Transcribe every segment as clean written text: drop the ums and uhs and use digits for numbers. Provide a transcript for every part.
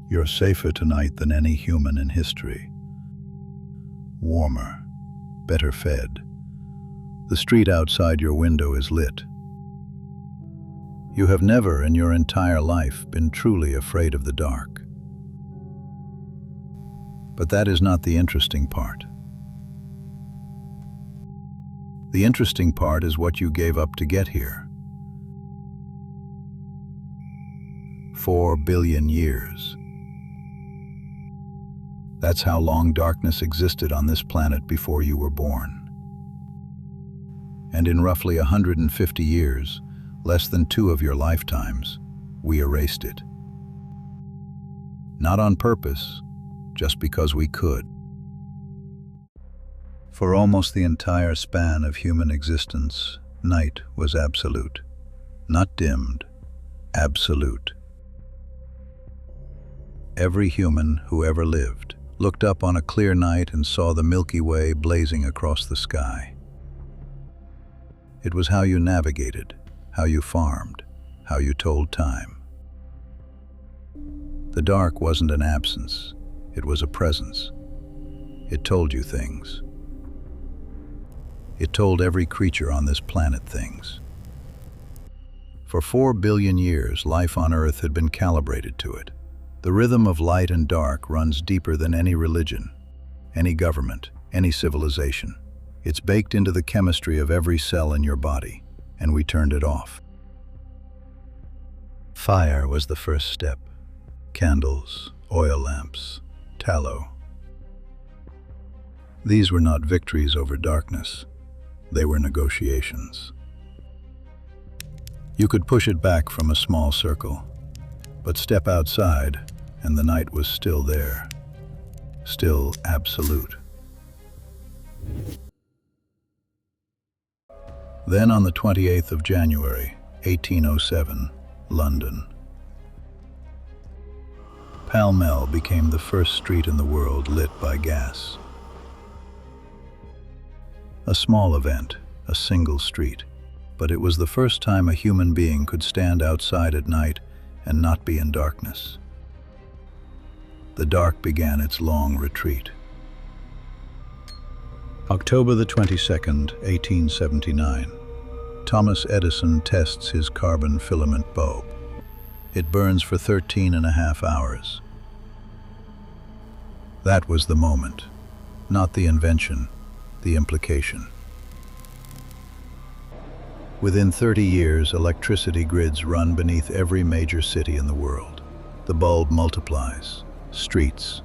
You're safer tonight than any human in history. Warmer, better fed. The street outside your window is lit. You have never in your entire life been truly afraid of the dark. But that is not the interesting part. The interesting part is what you gave up to get here. 4 billion years. That's how long darkness existed on this planet before you were born. And in roughly 150 years, less than 2 of your lifetimes, we erased it. Not on purpose, just because we could. For almost the entire span of human existence, night was absolute. Not dimmed, absolute. Every human who ever lived looked up on a clear night and saw the Milky Way blazing across the sky. It was how you navigated, how you farmed, how you told time. The dark wasn't an absence, it was a presence. It told you things. It told every creature on this planet things. For 4 billion years, life on Earth had been calibrated to it. The rhythm of light and dark runs deeper than any religion, any government, any civilization. It's baked into the chemistry of every cell in your body, and we turned it off. Fire was the first step. Candles, oil lamps, tallow. These were not victories over darkness. They were negotiations. You could push it back from a small circle, but step outside, and the night was still there, still absolute. Then on the 28th of January, 1807, London. Pall Mall became the first street in the world lit by gas. A small event, a single street, but it was the first time a human being could stand outside at night and not be in darkness. The dark began its long retreat. October the 22nd, 1879. Thomas Edison tests his carbon filament bulb. It burns for 13.5 hours. That was the moment, not the invention, the implication. Within 30 years, electricity grids run beneath every major city in the world. The bulb multiplies. Streets,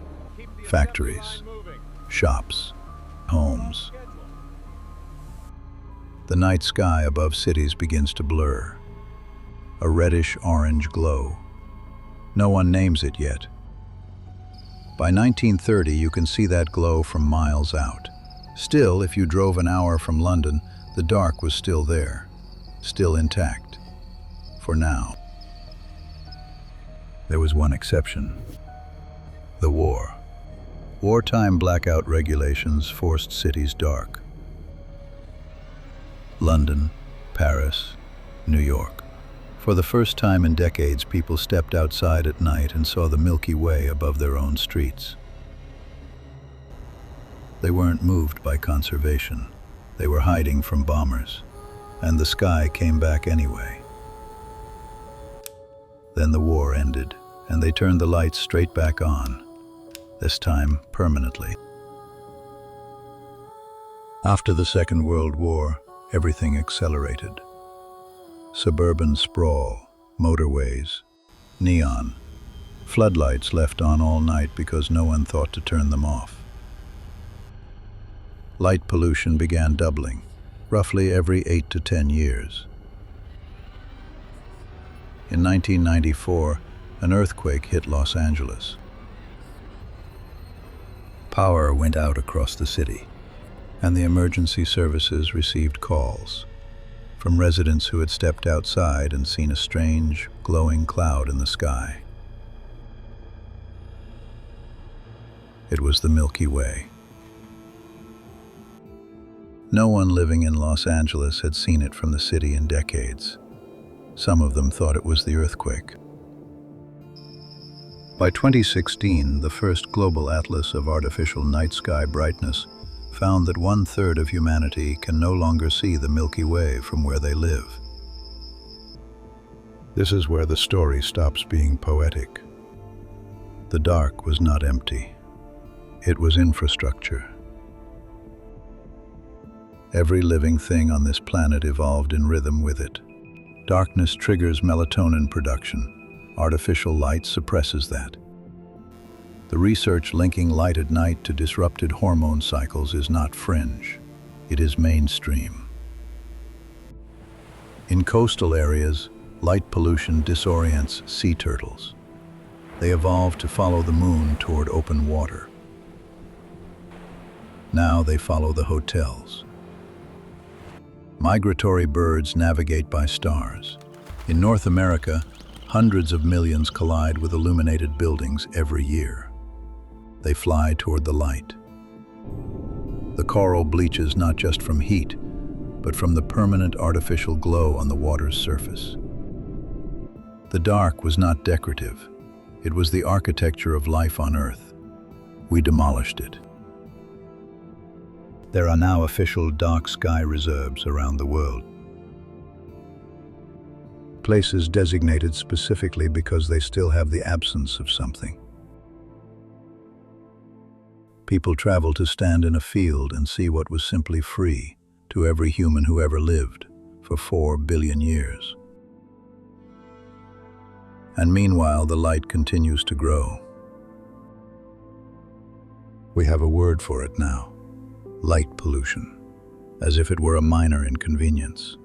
factories, shops, homes. The night sky above cities begins to blur. A reddish-orange glow. No one names it yet. By 1930, you can see that glow from miles out. Still, if you drove an hour from London, the dark was still there, still intact, for now. There was one exception. The war. Wartime blackout regulations forced cities dark. London, Paris, New York. For the first time in decades, people stepped outside at night and saw the Milky Way above their own streets. They weren't moved by conservation. They were hiding from bombers, and the sky came back anyway. Then the war ended, and they turned the lights straight back on, this time permanently. After the Second World War, everything accelerated. Suburban sprawl, motorways, neon, floodlights left on all night because no one thought to turn them off. Light pollution began doubling, roughly every 8 to 10 years. In 1994, an earthquake hit Los Angeles. Power went out across the city, and the emergency services received calls from residents who had stepped outside and seen a strange, glowing cloud in the sky. It was the Milky Way. No one living in Los Angeles had seen it from the city in decades. Some of them thought it was the earthquake. By 2016, the first global atlas of artificial night sky brightness found that 1/3 of humanity can no longer see the Milky Way from where they live. This is where the story stops being poetic. The dark was not empty. It was infrastructure. Every living thing on this planet evolved in rhythm with it. Darkness triggers melatonin production. Artificial light suppresses that. The research linking light at night to disrupted hormone cycles is not fringe. It is mainstream. In coastal areas, light pollution disorients sea turtles. They evolved to follow the moon toward open water. Now they follow the hotels. Migratory birds navigate by stars. In North America, hundreds of millions collide with illuminated buildings every year. They fly toward the light. The coral bleaches not just from heat, but from the permanent artificial glow on the water's surface. The dark was not decorative. It was the architecture of life on Earth. We demolished it. There are now official dark sky reserves around the world. Places designated specifically because they still have the absence of something. People travel to stand in a field and see what was simply free to every human who ever lived for 4 billion years. And meanwhile, the light continues to grow. We have a word for it now. Light pollution, as if it were a minor inconvenience.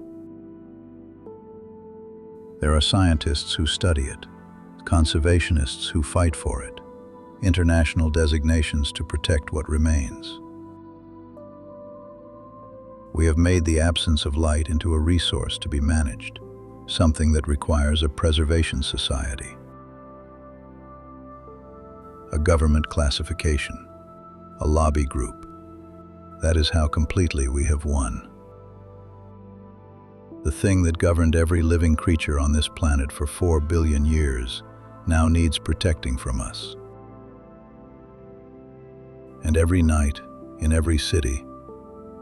There are scientists who study it, conservationists who fight for it, international designations to protect what remains. We have made the absence of light into a resource to be managed, something that requires a preservation society, a government classification, a lobby group. That is how completely we have won. The thing that governed every living creature on this planet for 4 billion years now needs protecting from us. And every night, in every city,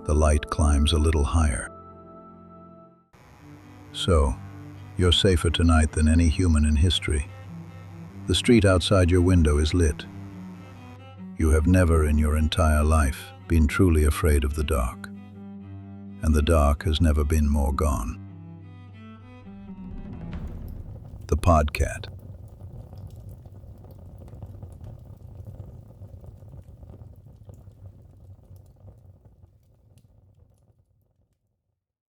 the light climbs a little higher. So, you're safer tonight than any human in history. The street outside your window is lit. You have never in your entire life been truly afraid of the dark, and the dark has never been more gone. The Podcat.